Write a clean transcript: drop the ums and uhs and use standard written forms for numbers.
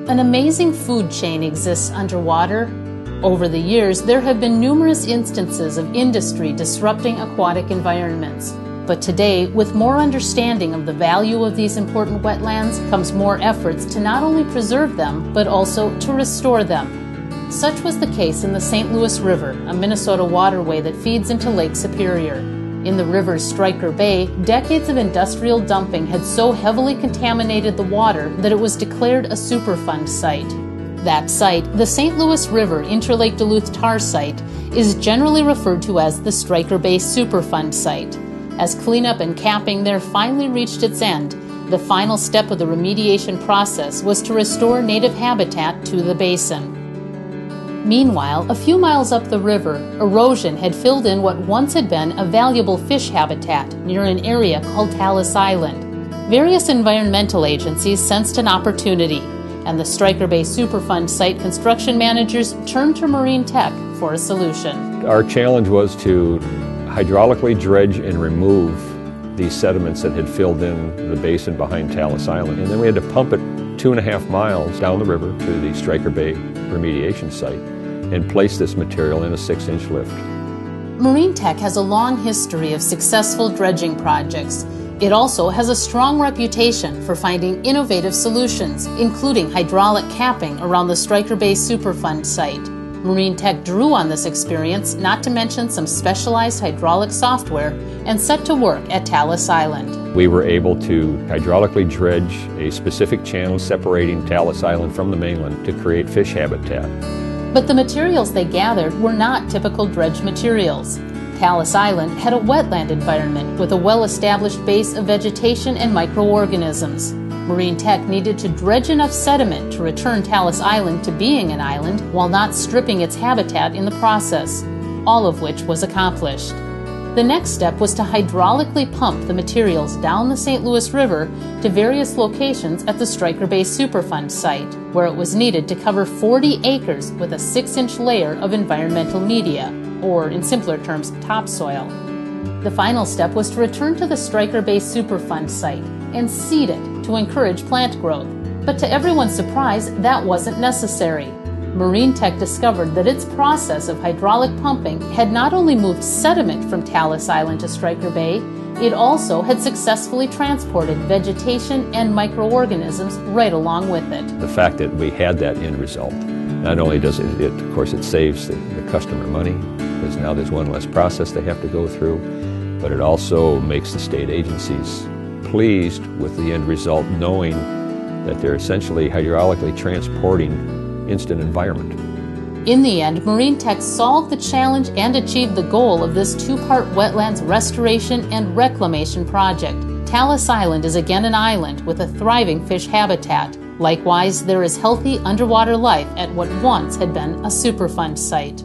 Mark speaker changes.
Speaker 1: An amazing food chain exists underwater. Over the years, there have been numerous instances of industry disrupting aquatic environments. But today, with more understanding of the value of these important wetlands, comes more efforts to not only preserve them, but also to restore them. Such was the case in the St. Louis River, a Minnesota waterway that feeds into Lake Superior. In the river's Stryker Bay, decades of industrial dumping had so heavily contaminated the water that it was declared a Superfund site. That site, the St. Louis River Interlake Duluth Tar Site, is generally referred to as the Stryker Bay Superfund site. As cleanup and capping there finally reached its end, the final step of the remediation process was to restore native habitat to the basin. Meanwhile, a few miles up the river, erosion had filled in what once had been a valuable fish habitat near an area called Talus Island. Various environmental agencies sensed an opportunity, and the Stryker Bay Superfund site construction managers turned to Marine Tech for a solution.
Speaker 2: Our challenge was to hydraulically dredge and remove these sediments that had filled in the basin behind Talus Island. And then we had to pump it 2.5 miles down the river to the Stryker Bay remediation site and place this material in a 6-inch lift.
Speaker 1: Marine Tech has a long history of successful dredging projects. It also has a strong reputation for finding innovative solutions, including hydraulic capping around the Stryker Bay Superfund site. Marine Tech drew on this experience, not to mention some specialized hydraulic software, and set to work at Talus Island.
Speaker 2: We were able to hydraulically dredge a specific channel separating Talus Island from the mainland to create fish habitat.
Speaker 1: But the materials they gathered were not typical dredge materials. Talus Island had a wetland environment with a well-established base of vegetation and microorganisms. Marine Tech needed to dredge enough sediment to return Talus Island to being an island while not stripping its habitat in the process, all of which was accomplished. The next step was to hydraulically pump the materials down the St. Louis River to various locations at the Stryker Bay Superfund site, where it was needed to cover 40 acres with a 6-inch layer of environmental media, or in simpler terms, topsoil. The final step was to return to the Stryker Bay Superfund site and seed it to encourage plant growth. But to everyone's surprise, that wasn't necessary. Marine Tech discovered that its process of hydraulic pumping had not only moved sediment from Talus Island to Stryker Bay, it also had successfully transported vegetation and microorganisms right along with it.
Speaker 2: The fact that we had that end result, not only does it of course, it saves the customer money, because now there's one less process they have to go through, but it also makes the state agencies pleased with the end result, knowing that they're essentially hydraulically transporting instant environment.
Speaker 1: In the end, Marine Tech solved the challenge and achieved the goal of this 2-part wetlands restoration and reclamation project. Talus Island is again an island with a thriving fish habitat. Likewise, there is healthy underwater life at what once had been a Superfund site.